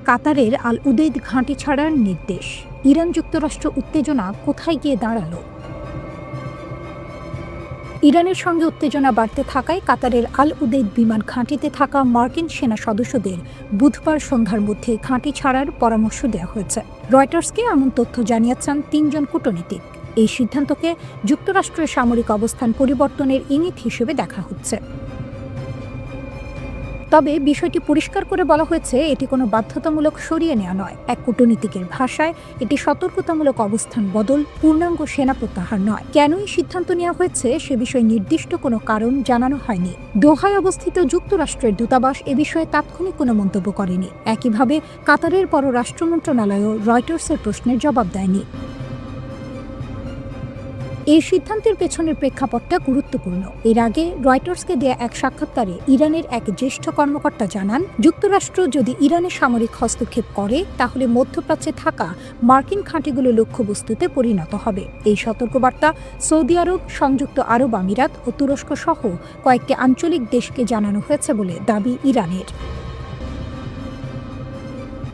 কাতারের আল উদেইদ ঘাঁটি ছাড়ার নির্দেশ। ইরান যুক্তরাষ্ট্র উত্তেজনা কোথায় গিয়ে দাঁড়ালো? ইরানের সঙ্গে উত্তেজনা বাড়তে থাকায় কাতারের আল উদেইদ বিমান ঘাঁটিতে থাকা মার্কিন সেনা সদস্যদের বুধবার সন্ধ্যার মধ্যে ঘাঁটি ছাড়ার পরামর্শ দেওয়া হয়েছে। রয়টার্সকে এমন তথ্য জানিয়েছেন ৩ জন কূটনীতিক। এই সিদ্ধান্তকে যুক্তরাষ্ট্রের সামরিক অবস্থান পরিবর্তনের ইঙ্গিত হিসেবে দেখা হচ্ছে। তবে বিষয়টি পরিষ্কার করে বলা হয়েছে, এটি কোনো বাধ্যতামূলক সরিয়ে নেওয়া নয়। এক কূটনীতিকের ভাষায় এটি সতর্কতামূলক অবস্থান বদল, পূর্ণাঙ্গ সেনা প্রত্যাহার নয়। কেন এই সিদ্ধান্ত নেওয়া হয়েছে সে বিষয়ে নির্দিষ্ট কোনো কারণ জানানো হয়নি। দোহায় অবস্থিত যুক্তরাষ্ট্রের দূতাবাস এ বিষয়ে তাৎক্ষণিক কোনো মন্তব্য করেনি। একইভাবে কাতারের পররাষ্ট্র মন্ত্রণালয়ও রয়টার্সের প্রশ্নের জবাব দেয়নি। এই সিদ্ধান্তের পেছনের প্রেক্ষাপটটা গুরুত্বপূর্ণ। এর আগে রয়টার্সকে দেয়া এক সাক্ষাৎকারে ইরানের এক জ্যেষ্ঠ কর্মকর্তা জানান, যুক্তরাষ্ট্র যদি ইরানে সামরিক হস্তক্ষেপ করে তাহলে মধ্যপ্রাচ্যে থাকা মার্কিন ঘাঁটিগুলো লক্ষ্যবস্তুতে পরিণত হবে। এই সতর্কবার্তা সৌদি আরব, সংযুক্ত আরব আমিরাত ও তুরস্ক সহ কয়েকটি আঞ্চলিক দেশকে জানানো হয়েছে বলে দাবি ইরানের।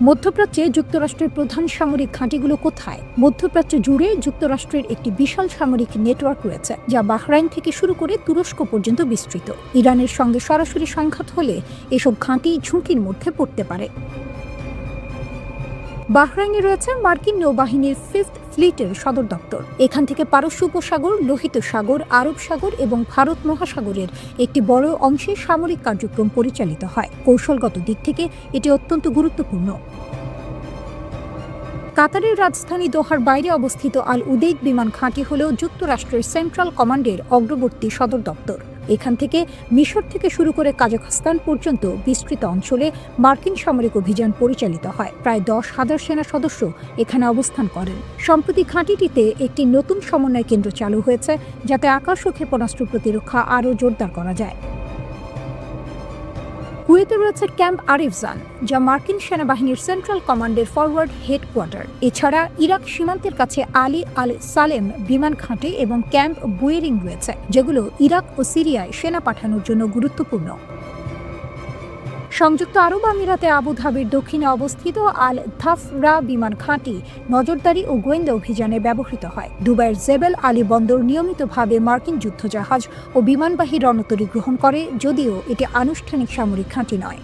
মধ্যপ্রাচ্যে যুক্তরাষ্ট্রের প্রধান সামরিক ঘাঁটিগুলো কোথায়? মধ্যপ্রাচ্য জুড়ে যুক্তরাষ্ট্রের একটি বিশাল সামরিক নেটওয়ার্ক রয়েছে, যা বাহরাইন থেকে শুরু করে তুরস্ক পর্যন্ত বিস্তৃত। ইরানের সঙ্গে সরাসরি সংঘাত হলে এসব ঘাঁটি ঝুঁকির মধ্যে পড়তে পারে। বাহরাইনে রয়েছে মার্কিন নৌবাহিনীর 5th ফ্লিটের সদর দপ্তর। এখান থেকে পারস্য উপসাগর, লোহিত সাগর, আরব সাগর এবং ভারত মহাসাগরের একটি বড় অংশে সামরিক কার্যক্রম পরিচালিত হয়। কৌশলগত দিক থেকে এটি অত্যন্ত গুরুত্বপূর্ণ। কাতারের রাজধানী দোহার বাইরে অবস্থিত আল উদেইদ বিমান ঘাঁটি হলেও যুক্তরাষ্ট্রের সেন্ট্রাল কমান্ডের অগ্রবর্তী সদর দপ্তর। এখান থেকে মিশর থেকে শুরু করে কাজাখস্তান পর্যন্ত বিস্তৃত অঞ্চলে মার্কিন সামরিক অভিযান পরিচালিত হয়। প্রায় 10,000 সেনা সদস্য এখানে অবস্থান করেন। সম্প্রতি ঘাঁটিটিতে একটি নতুন সমন্বয় কেন্দ্র চালু হয়েছে, যাতে আকাশ ও ক্ষেপণাস্ত্র প্রতিরক্ষা আরও জোরদার করা যায়। কুয়েতে রয়েছে ক্যাম্প আরিফজান, যা মার্কিন সেনাবাহিনীর সেন্ট্রাল কমান্ডের ফরওয়ার্ড হেডকোয়ার্টার। এছাড়া ইরাক সীমান্তের কাছে আলী আল সালেম বিমান ঘাঁটি এবং ক্যাম্প বুয়েরিং রয়েছে, যেগুলো ইরাক ও সিরিয়ায় সেনা পাঠানোর জন্য গুরুত্বপূর্ণ। সংযুক্ত আরব আমিরাতে আবুধাবির দক্ষিণে অবস্থিত আল ধাফরা বিমান ঘাঁটি নজরদারি ও গোয়েন্দা অভিযানে ব্যবহৃত হয়। দুবাইয়ের জেবেল আলী বন্দর নিয়মিতভাবে মার্কিন যুদ্ধজাহাজ ও বিমানবাহী রণতরী গ্রহণ করে, যদিও এটি আনুষ্ঠানিক সামরিক ঘাঁটি নয়।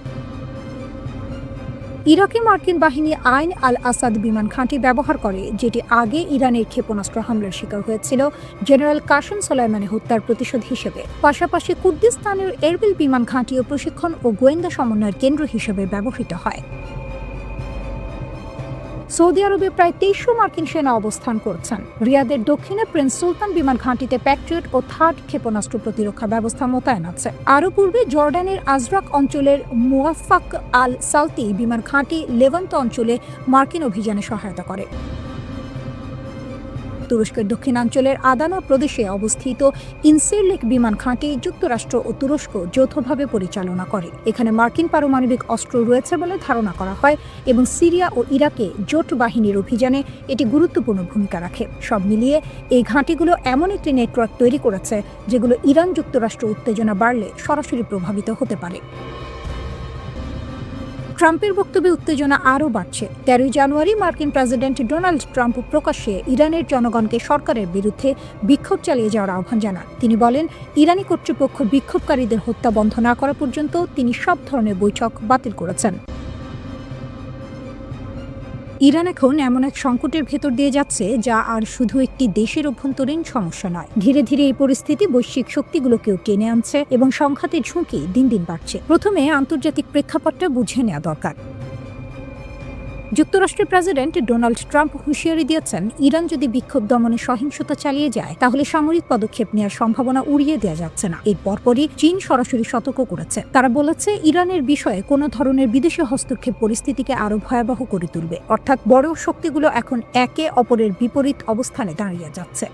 ইরাকে মার্কিন বাহিনী আইন আল আসাদ বিমান ঘাঁটি ব্যবহার করে, যেটি আগে ইরানের ক্ষেপণাস্ত্র হামলার শিকার হয়েছিল জেনারেল কাসেম সোলাইমানি হত্যার প্রতিশোধ হিসেবে। পাশাপাশি কুর্দিস্তানের এরবিল বিমান ঘাঁটিও প্রশিক্ষণ ও গোয়েন্দা সমন্বয়ের কেন্দ্র হিসেবে ব্যবহৃত হয়। সৌদি আরবে প্রায় 2300 মার্কিন সেনা অবস্থান করছেন। রিয়াদের দক্ষিণে প্রিন্স সুলতান বিমান ঘাঁটিতে প্যাট্রিয়ট ও থার্ড ক্ষেপণাস্ত্র প্রতিরক্ষা ব্যবস্থা মোতায়েন আছে। আরও পূর্বে জর্ডানের আজরাক অঞ্চলের মুওয়াফাক আল সালতি বিমান ঘাঁটি লেভান্ত অঞ্চলে মার্কিন অভিযানে সহায়তা করে। তুরস্কের দক্ষিণাঞ্চলের আদানা প্রদেশে অবস্থিত ইনসিরলিক বিমান ঘাঁটি যুক্তরাষ্ট্র ও তুরস্ক যৌথভাবে পরিচালনা করে। এখানে মার্কিন পারমাণবিক অস্ত্র রয়েছে বলে ধারণা করা হয় এবং সিরিয়া ও ইরাকে জোট বাহিনীর অভিযানে এটি গুরুত্বপূর্ণ ভূমিকা রাখে। সব মিলিয়ে এই ঘাঁটিগুলো এমন একটি নেটওয়ার্ক তৈরি করেছে, যেগুলো ইরান যুক্তরাষ্ট্র উত্তেজনা বাড়লে সরাসরি প্রভাবিত হতে পারে। ট্রাম্পের বক্তব্যে উত্তেজনা আরও বাড়ছে। 13 জানুয়ারি মার্কিন প্রেসিডেন্ট ডোনাল্ড ট্রাম্প প্রকাশ্যে ইরানের জনগণকে সরকারের বিরুদ্ধে বিক্ষোভ চালিয়ে যাওয়ার আহ্বান জানান। তিনি বলেন, ইরানি কর্তৃপক্ষ বিক্ষোভকারীদের হত্যা বন্ধ না করা পর্যন্ত তিনি সব ধরনের বৈঠক বাতিল করেছেন। ইরান এখন এমন এক সংকটের ভেতর দিয়ে যাচ্ছে, যা আর শুধু একটি দেশের অভ্যন্তরীণ সমস্যা নয়। ধীরে ধীরে এই পরিস্থিতি বৈশ্বিক শক্তিগুলোকেও টেনে আনছে এবং সংঘাতের ঝুঁকি দিন দিন বাড়ছে। প্রথমে আন্তর্জাতিক প্রেক্ষাপটটা বুঝে নেওয়া দরকার। যুক্তরাষ্ট্রের প্রেসিডেন্ট ডোনাল্ড ট্রাম্প হুঁশিয়ারি দিয়েছেন, ইরান যদি বিক্ষোভ দমনে সহিংসতা চালিয়ে যায় তাহলে সামরিক পদক্ষেপ নেওয়ার সম্ভাবনা উড়িয়ে দেওয়া যাচ্ছে না। এর পরপরই চীন সরাসরি সতর্ক করেছে। তারা বলেছে, ইরানের বিষয়ে কোনো ধরনের বিদেশি হস্তক্ষেপ পরিস্থিতিকে আরও ভয়াবহ করে তুলবে। অর্থাৎ বড় শক্তিগুলো এখন একে অপরের বিপরীত অবস্থানে দাঁড়িয়ে যাচ্ছে।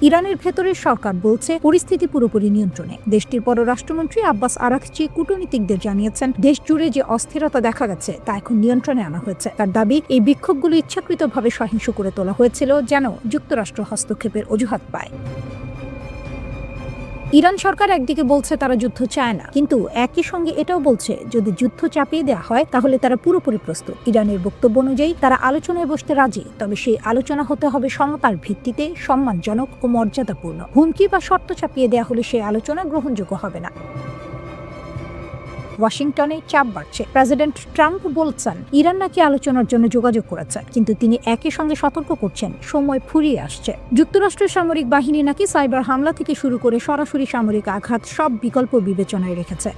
ইরানের ভেতরের সরকার বলছে পরিস্থিতি পুরোপুরি নিয়ন্ত্রণে। দেশটির পররাষ্ট্রমন্ত্রী আব্বাস আরাকচি কূটনীতিকদের জানিয়েছেন, দেশ জুড়ে যে অস্থিরতা দেখা গেছে তা এখন নিয়ন্ত্রণে আনা হয়েছে। তার দাবি, এই বিক্ষোভগুলো ইচ্ছাকৃতভাবে সহিংস করে তোলা হয়েছিল, যেন যুক্তরাষ্ট্র হস্তক্ষেপের অজুহাত পায়। ইরান সরকার একদিকে বলছে তারা যুদ্ধ চায় না, কিন্তু একই সঙ্গে এটাও বলছে যদি যুদ্ধ চাপিয়ে দেওয়া হয় তাহলে তারা পুরোপুরি প্রস্তুত। ইরানের বক্তব্য অনুযায়ী তারা আলোচনায় বসতে রাজি, তবে সেই আলোচনা হতে হবে সমতার ভিত্তিতে, সম্মানজনক ও মর্যাদাপূর্ণ। হুমকি বা শর্ত চাপিয়ে দেওয়া হলে সেই আলোচনা গ্রহণযোগ্য হবে না। ওয়াশিংটনে চাপ বাড়ছে। প্রেসিডেন্ট ট্রাম্প বলছেন ইরান নাকি আলোচনার জন্য যোগাযোগ করেছে, কিন্তু তিনি একই সঙ্গে সতর্ক করছেন সময় ফুরিয়ে আসছে। যুক্তরাষ্ট্রের সামরিক বাহিনী নাকি সাইবার হামলা থেকে শুরু করে সরাসরি সামরিক আঘাত সব বিকল্প বিবেচনায় রেখেছে।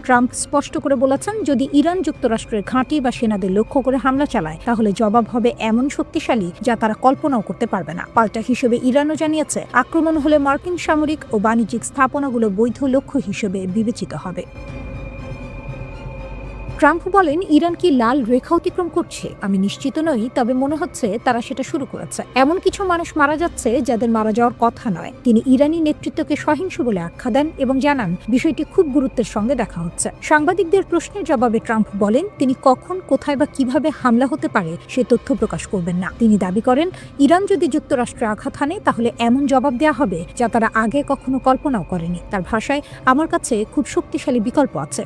ট্রাম্প স্পষ্ট করে বলেছেন যদি ইরান যুক্তরাষ্ট্রের ঘাঁটি বা সেনাদের লক্ষ্য করে হামলা চালায় তাহলে জবাব হবে এমন শক্তিশালী যা তারা কল্পনাও করতে পারবে না। পাল্টা হিসেবে ইরানও জানিয়েছে আক্রমণ হলে মার্কিন সামরিক ও বাণিজ্যিক স্থাপনাগুলো বৈধ লক্ষ্য হিসেবে বিবেচিত হবে। ট্রাম্প বলেন ইরান কি লাল রেখা অতিক্রম করছে আমি নিশ্চিত নই, তবে মনে হচ্ছে তারা সেটা শুরু করেছে। এমন কিছু মানুষ মারা যাচ্ছে যাদের মারা যাওয়ার কথা নয়। তিনি ইরানি নেতৃত্বকে সহিংস বলে আখ্যা দেন এবং জানান বিষয়টি খুব গুরুত্বের সঙ্গে দেখা হচ্ছে। সাংবাদিকদের প্রশ্নের জবাবে ট্রাম্প বলেন তিনি কখন, কোথায় বা কিভাবে হামলা হতে পারে সে তথ্য প্রকাশ করবেন না। তিনি দাবি করেন ইরান যদি যুক্তরাষ্ট্রে আঘাত হানে তাহলে এমন জবাব দেওয়া হবে যা তারা আগে কখনো কল্পনাও করেনি। তার ভাষায়, আমার কাছে খুব শক্তিশালী বিকল্প আছে।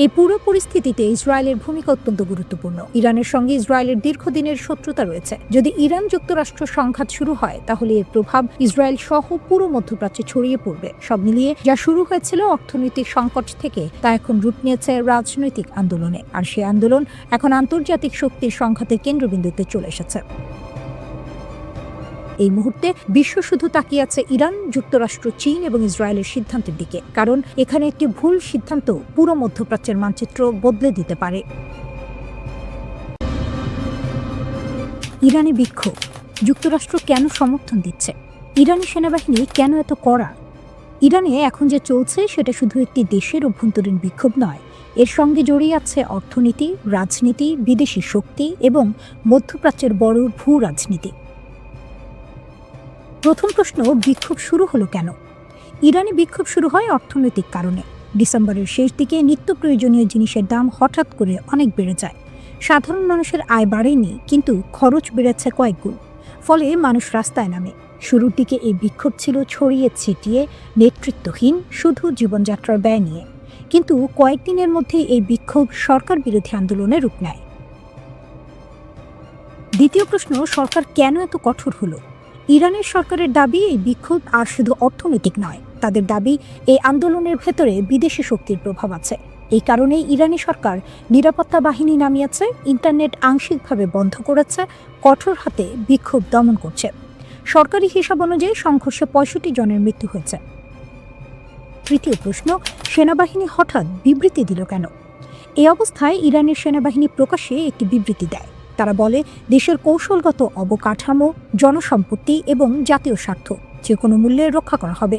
এই পুরো পরিস্থিতিতে ইসরায়েলের ভূমিকা অত্যন্ত গুরুত্বপূর্ণ। ইরানের সঙ্গে ইসরায়েলের দীর্ঘদিনের শত্রুতা রয়েছে। যদি ইরান যুক্তরাষ্ট্র সংঘাত শুরু হয় তাহলে এর প্রভাব ইসরায়েল সহ পুরো মধ্যপ্রাচ্যে ছড়িয়ে পড়বে। সব মিলিয়ে যা শুরু হয়েছিল অর্থনৈতিক সংকট থেকে তা এখন রূপ নিয়েছে রাজনৈতিক আন্দোলনে, আর সেই আন্দোলন এখন আন্তর্জাতিক শক্তির সংঘাতের কেন্দ্রবিন্দুতে চলে এসেছে। এই মুহূর্তে বিশ্ব শুধু তাকিয়ে আছে ইরান, যুক্তরাষ্ট্র, চীন এবং ইসরায়েলের সিদ্ধান্তের দিকে, কারণ এখানে একটি ভুল সিদ্ধান্ত পুরো মধ্যপ্রাচ্যের মানচিত্র বদলে দিতে পারে। ইরানে বিক্ষোভ, যুক্তরাষ্ট্র কেন সমর্থন দিচ্ছে? ইরানি সেনাবাহিনী কেন এত কড়া? ইরানে এখন যে চলছে সেটা শুধু একটি দেশের অভ্যন্তরীণ বিক্ষোভ নয়, এর সঙ্গে জড়িয়ে আছে অর্থনীতি, রাজনীতি, বিদেশি শক্তি এবং মধ্যপ্রাচ্যের বড় ভূ রাজনীতি। প্রথম প্রশ্ন, বিক্ষোভ শুরু হলো কেন? ইরানে বিক্ষোভ শুরু হয় অর্থনৈতিক কারণে। ডিসেম্বরের শেষ দিকে নিত্য প্রয়োজনীয় জিনিসের দাম হঠাৎ করে অনেক বেড়ে যায়। সাধারণ মানুষের আয় বাড়েনি, কিন্তু খরচ বেড়েছে কয়েকগুণ। ফলে মানুষ রাস্তায় নামে। শুরুর দিকে এই বিক্ষোভ ছিল ছড়িয়ে ছিটিয়ে, নেতৃত্বহীন, শুধু জীবনযাত্রার ব্যয় নিয়ে। কিন্তু কয়েকদিনের মধ্যেই এই বিক্ষোভ সরকার বিরোধী আন্দোলনে রূপ নেয়। দ্বিতীয় প্রশ্ন, সরকার কেন এত কঠোর হলো? ইরানের সরকারের দাবি এই বিক্ষোভ আর শুধু অর্থনৈতিক নয়। তাদের দাবি এই আন্দোলনের ভেতরে বিদেশি শক্তির প্রভাব আছে। এই কারণেই ইরানি সরকার নিরাপত্তা বাহিনী নামিয়েছে, ইন্টারনেট আংশিকভাবে বন্ধ করেছে, কঠোর হাতে বিক্ষোভ দমন করছে। সরকারি হিসাব অনুযায়ী সংঘর্ষে 65 জনের মৃত্যু হয়েছে। তৃতীয় প্রশ্ন, সেনাবাহিনী হঠাৎ বিবৃতি দিল কেন? এই অবস্থায় ইরানের সেনাবাহিনী প্রকাশ্যে একটি বিবৃতি দেয়। তারা বলে দেশের কৌশলগত অবকাঠামো, জনসম্পত্তি এবং জাতীয় স্বার্থ যে কোনো মূল্যে রক্ষা করা হবে।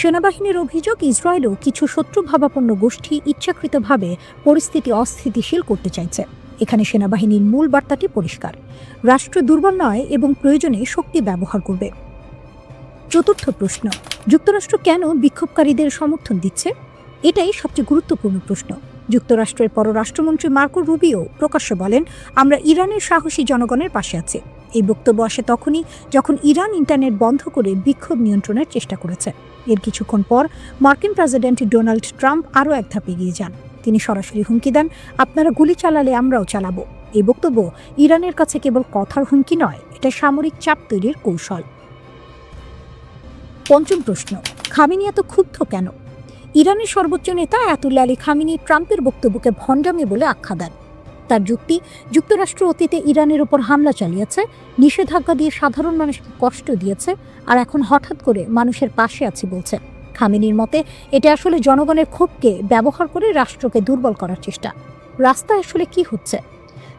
সেনাবাহিনীর অভিযোগ ইসরায়েলও কিছু শত্রুভাবাপন্ন গোষ্ঠী ইচ্ছাকৃতভাবে পরিস্থিতি অস্থিতিশীল করতে চাইছে। এখানে সেনাবাহিনীর মূল বার্তাটি পরিষ্কার: রাষ্ট্র দুর্বল নয় এবং প্রয়োজনে শক্তি ব্যবহার করবে। চতুর্থ প্রশ্ন, যুক্তরাষ্ট্র কেন বিক্ষোভকারীদের সমর্থন দিচ্ছে? এটাই সবচেয়ে গুরুত্বপূর্ণ প্রশ্ন। যুক্তরাষ্ট্রের পররাষ্ট্রমন্ত্রী মার্কো রুবিও প্রকাশ্যে বলেন, আমরা ইরানের সাহসী জনগণের পাশে আছি। এই বক্তব্য আসে তখনই যখন ইরান ইন্টারনেট বন্ধ করে বিক্ষোভ নিয়ন্ত্রণের চেষ্টা করেছে। এর কিছুক্ষণ পর মার্কিন প্রেসিডেন্ট ডোনাল্ড ট্রাম্প আরও এক ধাপ এগিয়ে যান। তিনি সরাসরি হুমকি দেন, আপনারা গুলি চালালে আমরাও চালাবো। এই বক্তব্য ইরানের কাছে কেবল কথার হুমকি নয়, এটা সামরিক চাপ তৈরির কৌশল। পঞ্চম প্রশ্ন, খামেনি এত ক্ষুব্ধ কেন? ইরানের সর্বোচ্চ নেতা আয়াতুল্লাহ আলী খামেনি ট্রাম্পের বক্তব্যকে ভণ্ডামি বলে আখ্যা দেন। তার যুক্তি, যুক্তরাষ্ট্র অতীতে ইরানের ওপর হামলা চালিয়েছে, নিষেধাজ্ঞা দিয়ে সাধারণ মানুষকে কষ্ট দিয়েছে, আর এখন হঠাৎ করে মানুষের পাশে আছে বলছে। খামেনির মতে এটা আসলে জনগণের ক্ষোভকে ব্যবহার করে রাষ্ট্রকে দুর্বল করার চেষ্টা। রাস্তায় আসলে কি হচ্ছে?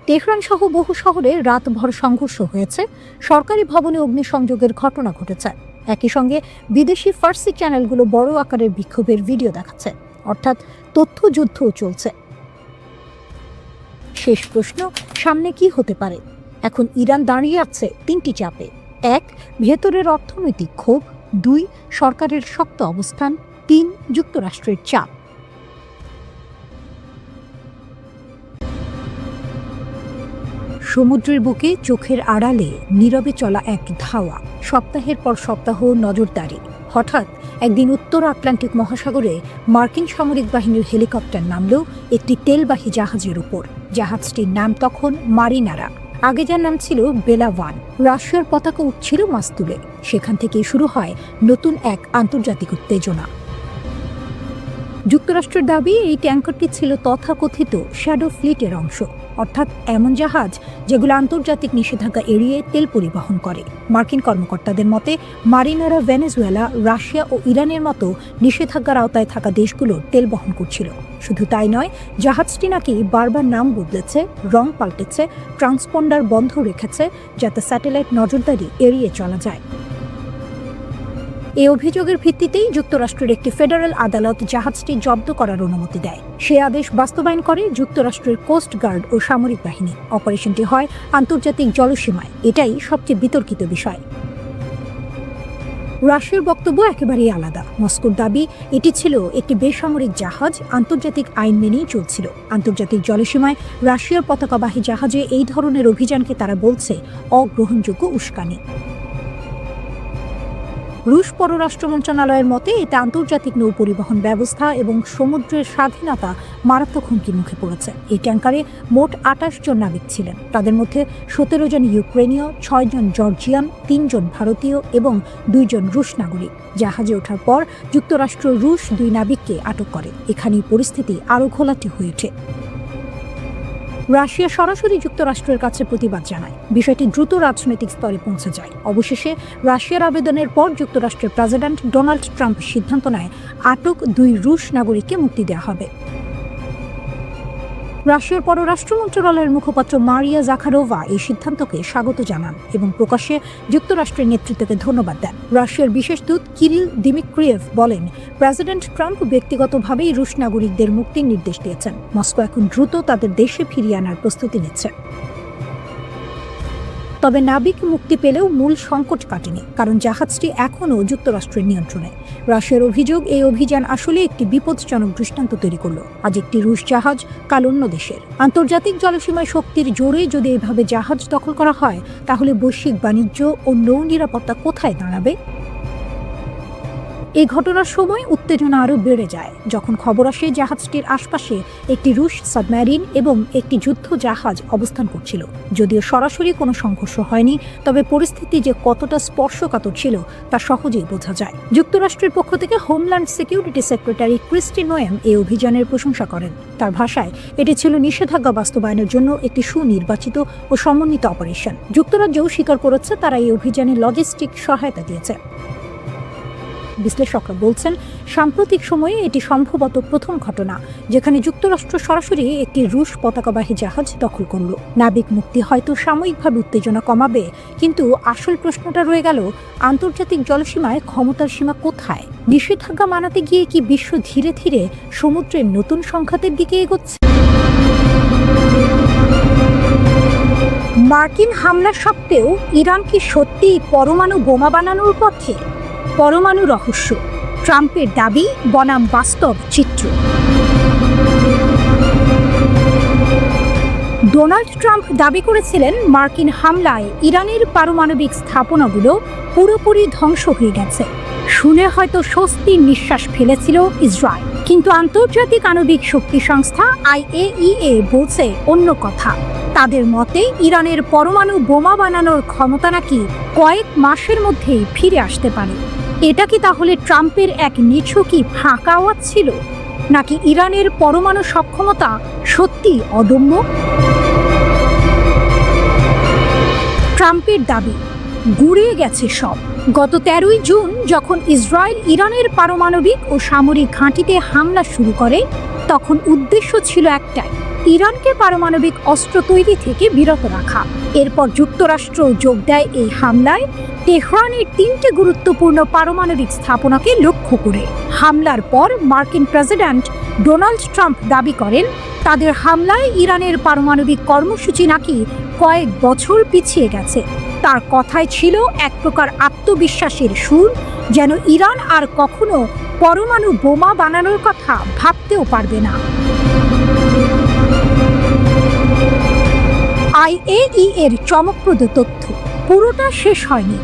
তেহরান সহ বহু শহরে রাতভর সংঘর্ষ হয়েছে, সরকারি ভবনে অগ্নিসংযোগের ঘটনা ঘটেছে। একই সঙ্গে বিদেশি ফার্সি চ্যানেলগুলো বড় আকারের বিক্ষোভের ভিডিও দেখাচ্ছে, অর্থাৎ তথ্যযুদ্ধও চলছে। শেষ প্রশ্ন, সামনে কি হতে পারে? এখন ইরান দাঁড়িয়ে আছে 3টি চাপে: 1, ভেতরের অর্থনৈতিক ক্ষোভ; 2, সরকারের শক্ত অবস্থান; 3, যুক্তরাষ্ট্রের চাপ। সমুদ্রের বুকে চোখের আড়ালে নীরবে চলা এক ধাওয়া, সপ্তাহের পর সপ্তাহ নজরদারি। হঠাৎ একদিন উত্তর আটলান্টিক মহাসাগরে মার্কিন সামরিক বাহিনীর হেলিকপ্টার নামল একটি তেলবাহী জাহাজের উপর। জাহাজটির নাম তখন মারিনারা, আগে যার নাম ছিল বেলা 1। রাশিয়ার পতাকা উঠছিল মাস্তুলে। সেখান থেকেই শুরু হয় নতুন এক আন্তর্জাতিক উত্তেজনা। যুক্তরাষ্ট্রের দাবি এই ট্যাঙ্কারটি ছিল তথাকথিত শ্যাডো ফ্লিটের অংশ, অর্থাৎ এমন জাহাজ যেগুলো আন্তর্জাতিক নিষেধাজ্ঞা এড়িয়ে তেল পরিবহন করে। মার্কিন কর্মকর্তাদের মতে মারিনারা ভেনেজুয়েলা, রাশিয়া ও ইরানের মতো নিষেধাজ্ঞার আওতায় থাকা দেশগুলোর তেল বহন করছিল। শুধু তাই নয়, জাহাজটি নাকি বারবার নাম বদলেছে, রং পাল্টেছে, ট্রান্সপন্ডার বন্ধ রেখেছে যাতে স্যাটেলাইট নজরদারি এড়িয়ে চলা যায়। এই অভিযোগের ভিত্তিতেই যুক্তরাষ্ট্রের একটি ফেডারেল আদালত জাহাজটি জব্দ করার অনুমতি দেয়। সে আদেশ বাস্তবায়ন করে যুক্তরাষ্ট্রের কোস্ট গার্ড ও সামরিক বাহিনী। অপারেশনটি হয় আন্তর্জাতিক জলসীমায়। এটাই সবচেয়ে বিতর্কিত বিষয়। রাশিয়ার বক্তব্য একেবারেই আলাদা। মস্কোর দাবি এটি ছিল একটি বেসামরিক জাহাজ, আন্তর্জাতিক আইন মেনেই চলছিল। আন্তর্জাতিক জলসীমায় রাশিয়ার পতাকাবাহী জাহাজে এই ধরনের অভিযানকে তারা বলছে অগ্রহণযোগ্য উস্কানি। রুশ পররাষ্ট্র মন্ত্রণালয়ের মতে এতে আন্তর্জাতিক নৌ পরিবহন ব্যবস্থা এবং সমুদ্রের স্বাধীনতা মারাত্মক হুমকির মুখে পড়েছে। এই ট্যাঙ্কারে মোট 28 জন নাবিক ছিলেন। তাদের মধ্যে 17 জন ইউক্রেনীয়, 6 জন জর্জিয়ান, 3 জন ভারতীয় এবং 2 জন রুশ নাগরিক। জাহাজে ওঠার পর যুক্তরাষ্ট্র রুশ 2 নাবিককে আটক করে। এখানেই পরিস্থিতি আরও ঘোলাটে হয়ে ওঠে। রাশিয়া সরাসরি যুক্তরাষ্ট্রের কাছে প্রতিবাদ জানায়। বিষয়টি দ্রুত রাজনৈতিক স্তরে পৌঁছে যায়। অবশেষে রাশিয়ার আবেদনের পর যুক্তরাষ্ট্রের প্রেসিডেন্ট ডোনাল্ড ট্রাম্প সিদ্ধান্ত নেয় আটক 2 রুশ নাগরিককে মুক্তি দেওয়া হবে। রাশিয়ার পররাষ্ট্র মন্ত্রণালয়ের মুখপাত্র মারিয়া জাখারোভা এই সিদ্ধান্তকে স্বাগত জানান এবং প্রকাশ্যে যুক্তরাষ্ট্রের নেতৃত্বকে ধন্যবাদ দেন। রাশিয়ার বিশেষ দূত কিরিল দিমিত্রিয়েভ বলেন, প্রেসিডেন্ট ট্রাম্প ব্যক্তিগতভাবেই রুশ নাগরিকদের মুক্তির নির্দেশ দিয়েছেন। মস্কো এখন দ্রুত তাদের দেশে ফিরিয়ে আনার প্রস্তুতি নিচ্ছে। তবে নাবিক মুক্তি পেলেও মূল সংকট কাটেনি, কারণ জাহাজটি এখনও যুক্তরাষ্ট্রের নিয়ন্ত্রণে। রাশিয়ার অভিযোগ, এই অভিযান আসলে একটি বিপজ্জনক দৃষ্টান্ত তৈরি করল। আজ একটি রুশ জাহাজ, কাল অন্য দেশের। আন্তর্জাতিক জলসীমায় শক্তির জোরে যদি এভাবে জাহাজ দখল করা হয়, তাহলে বৈশ্বিক বাণিজ্য ও নৌ নিরাপত্তা কোথায় দাঁড়াবে? এই ঘটনার সময় উত্তেজনা আরও বেড়ে যায় যখন খবর আসে জাহাজটির আশপাশে একটি রুশ সাবমেরিন এবং একটি যুদ্ধ জাহাজ অবস্থান করছিল। যদিও সরাসরি কোনো সংঘর্ষ হয়নি, তবে পরিস্থিতি যে কতটা স্পর্শকাতর ছিল তা সহজেই বোঝা যায়। যুক্তরাষ্ট্রের পক্ষ থেকে homeland security secretary Kristi Noem এই অভিযানের প্রশংসা করেন। তার ভাষায়, এটি ছিল নিষেধাজ্ঞা বাস্তবায়নের জন্য একটি সুনির্বাচিত ও সমন্বিত অপারেশন। যুক্তরাজ্যও স্বীকার করেছে তারা এই অভিযানে লজিস্টিক সহায়তা দিয়েছে। বিশ্লেষকরা বলছেন, সাম্প্রতিক সময়ে এটি সম্ভবত প্রথম ঘটনা যেখানে যুক্তরাষ্ট্র সরাসরি একটি রুশ পতাকাবাহী জাহাজ দখল করল। নাবিক মুক্তি হয়তো সাময়িকভাবে উত্তেজনা কমাবে, কিন্তু আসল প্রশ্নটা রয়ে গেল, আন্তর্জাতিক জলসীমায় ক্ষমতার সীমা কোথায়? নিষেধাজ্ঞা মানাতে গিয়ে কি বিশ্ব ধীরে ধীরে সমুদ্রের নতুন সংঘাতের দিকে এগোচ্ছে? মার্কিন হামলা সত্ত্বেও ইরান কি সত্যিই পরমাণু বোমা বানানোর পথে? পরমাণু রহস্য, ট্রাম্পের দাবি বনাম বাস্তব চিত্র। ডোনাল্ড ট্রাম্প দাবি করেছিলেন মার্কিন হামলায় ইরানের পারমাণবিক স্থাপনাগুলো পুরোপুরি ধ্বংস হয়ে গেছে। শুনে হয়তো স্বস্তির নিঃশ্বাস ফেলেছিল ইসরায়েল, কিন্তু আন্তর্জাতিক আণবিক শক্তি সংস্থা IAEA বলছে অন্য কথা। তাদের মতে ইরানের পরমাণু বোমা বানানোর ক্ষমতা নাকি কয়েক মাসের মধ্যেই ফিরে আসতে পারে। এটা কি তাহলে ট্রাম্পের এক নিছকই ফাঁকা আওয়াজ ছিল, নাকি ইরানের পরমাণু সক্ষমতা সত্যি অদম্য? ট্রাম্পের দাবি, গুড়িয়ে গেছে সব। গত 13ই জুন যখন ইসরায়েল ইরানের পারমাণবিক ও সামরিক ঘাঁটিতে হামলা শুরু করে, তখন উদ্দেশ্য ছিল একটাই, ইরানকে পারমাণবিক অস্ত্র তৈরি থেকে বিরত রাখা। এরপর যুক্তরাষ্ট্র যোগ দেয় এই হামলায়, তেহরানের 3টে গুরুত্বপূর্ণ পারমাণবিক স্থাপনাকে লক্ষ্য করে। হামলার পর মার্কিন প্রেসিডেন্ট ডোনাল্ড ট্রাম্প দাবি করেন, তাদের হামলায় ইরানের পারমাণবিক কর্মসূচি নাকি কয়েক বছর পিছিয়ে গেছে। তার কথায় ছিল এক প্রকার আত্মবিশ্বাসের সুর, যেন ইরান আর কখনো পরমাণু বোমা বানানোর কথা ভাবতেও পারবে না। IAEA এর চমকপ্রদ তথ্য। পুরোটা শেষ হয়নি,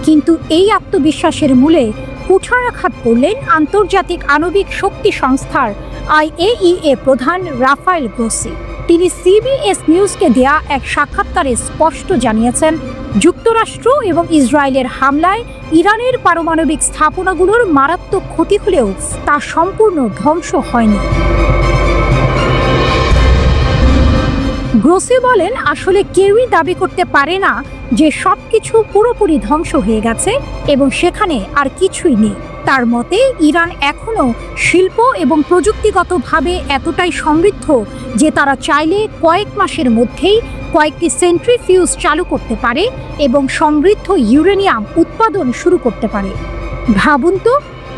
কিন্তু এই আত্মবিশ্বাসের মূলে কুঠারাঘাত করলেন আন্তর্জাতিক আণবিক শক্তি সংস্থার IAEA প্রধান রাফায়েল গ্রোসি। তিনি CBS নিউজকে দেয়া এক সাক্ষাৎকারে স্পষ্ট জানিয়েছেন, যুক্তরাষ্ট্র এবং ইসরায়েলের হামলায় ইরানের পারমাণবিক স্থাপনাগুলোর মারাত্মক ক্ষতি হলেও তা সম্পূর্ণ ধ্বংস হয়নি। গ্রোসি বলেন, আসলে কেউই দাবি করতে পারে না যে সবকিছু পুরোপুরি ধ্বংস হয়ে গেছে এবং সেখানে আর কিছুই নেই। তার মতে ইরান এখনও শিল্প এবং প্রযুক্তিগতভাবে এতটাই সমৃদ্ধ যে তারা চাইলে কয়েক মাসের মধ্যেই কয়েকটি সেন্ট্রিফিউজ চালু করতে পারে এবং সমৃদ্ধ ইউরেনিয়াম উৎপাদন শুরু করতে পারে। ভাবুন তো,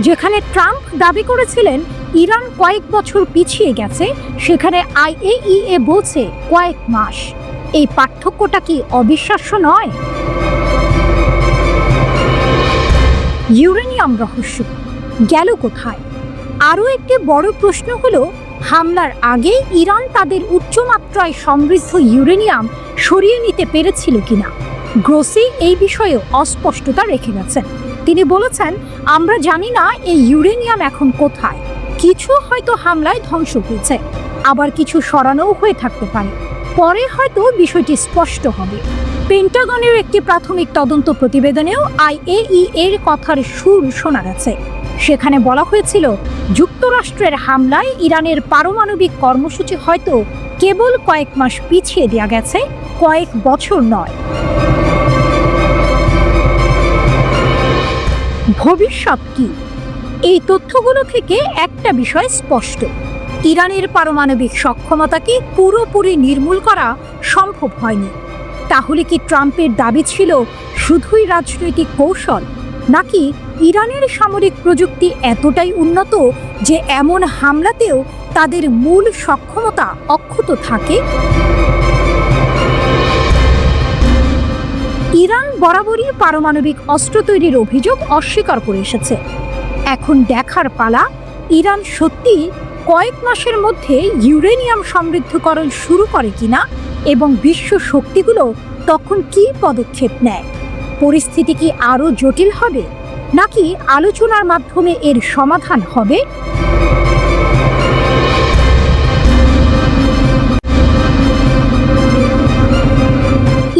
যেখানে ট্রাম্প দাবি করেছিলেন ইরান কয়েক বছর পিছিয়ে গেছে, সেখানে IAEA বলছে কয়েক মাস। এই পার্থক্যটা কি অবিশ্বাস্য নয়? ইউরেনিয়াম রহস্য গেল কোথায়? আরও একটি বড় প্রশ্ন হলো, হামলার আগে ইরান তাদের উচ্চমাত্রায় সমৃদ্ধ ইউরেনিয়াম সরিয়ে নিতে পেরেছিল কিনা। গ্রোসি এই বিষয়ে অস্পষ্টতা রেখে গেছেন। তিনি বলেছেন, আমরা জানি না এই ইউরেনিয়াম এখন কোথায়। কিছু হয়তো হামলায় ধ্বংস হয়েছে, আবার কিছু সরানোও হয়ে থাকতে পারে। পরে হয়তো বিষয়টি স্পষ্ট হবে। পেন্টাগনের একটি প্রাথমিক তদন্ত প্রতিবেদনেও IAEA এর কথার সুর শোনা গেছে। সেখানে বলা হয়েছিল, যুক্তরাষ্ট্রের হামলায় ইরানের পারমাণবিক কর্মসূচি হয়তো কেবল কয়েক মাস পিছিয়ে দেওয়া গেছে, কয়েক বছর নয়। ভবিষ্যৎ কি? এই তথ্যগুলো থেকে একটা বিষয় স্পষ্ট, ইরানের পারমাণবিক সক্ষমতাকে পুরোপুরি নির্মূল করা সম্ভব হয়নি। তাহলে কি ট্রাম্পের দাবি ছিল শুধুই রাজনৈতিক কৌশল, নাকি ইরানের সামরিক প্রযুক্তি এতটাই উন্নত যে এমন হামলাতেও তাদের মূল সক্ষমতা অক্ষত থাকে? ইরান বরাবরই পারমাণবিক অস্ত্র তৈরির অভিযোগ অস্বীকার করে এসেছে। এখন দেখার পালা, ইরান সত্যি কয়েক মাসের মধ্যে ইউরেনিয়াম সমৃদ্ধকরণ শুরু করে কিনা এবং বিশ্ব শক্তিগুলো তখন কি পদক্ষেপ নেয়। পরিস্থিতি কি আরও জটিল হবে, নাকি আলোচনার মাধ্যমে এর সমাধান হবে?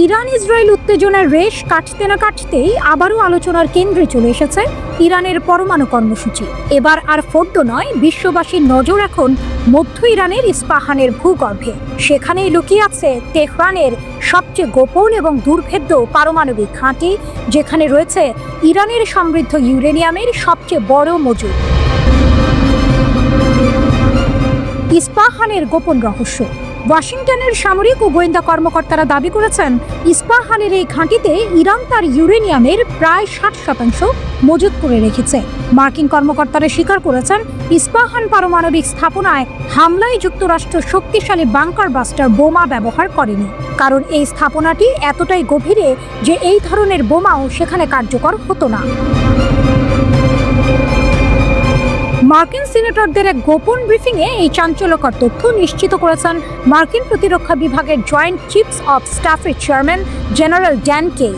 ইরান ইসরায়েল উত্তেজনার রেশ কাটতে না কাটতেই আবারও আলোচনার কেন্দ্রে চলে এসেছে ইরানের পরমাণু কর্মসূচি। এবার আর ফোর্দ নয়, বিশ্ববাসীর নজর এখন মধ্য ইরানের ইস্পাহানের ভূগর্ভে। সেখানেই লুকিয়ে আছে তেহরানের সবচেয়ে গোপন এবং দুর্ভেদ্য পারমাণবিক ঘাঁটি, যেখানে রয়েছে ইরানের সমৃদ্ধ ইউরেনিয়ামের সবচেয়ে বড় মজুদ। ইস্পাহানের গোপন রহস্য। ওয়াশিংটনের সামরিক ও গোয়েন্দা কর্মকর্তারা দাবি করেছেন, ইস্পাহানের এই ঘাঁটিতে ইরান তার ইউরেনিয়ামের প্রায় 60% মজুত করে রেখেছে। মার্কিন কর্মকর্তারা স্বীকার করেছেন, ইস্পাহান পারমাণবিক স্থাপনায় হামলায় যুক্তরাষ্ট্র শক্তিশালী বাংকার বাস্টার বোমা ব্যবহার করেনি, কারণ এই স্থাপনাটি এতটাই গভীরে যে এই ধরনের বোমাও সেখানে কার্যকর হতো না। মার্কিন সিনেটরদের এক গোপন ব্রিফিংয়ে এই চাঞ্চল্যকর তথ্য নিশ্চিত করেছেন মার্কিন প্রতিরক্ষা বিভাগের জয়েন্ট চিফস অব স্টাফের চেয়ারম্যান জেনারেল ড্যান কেইন।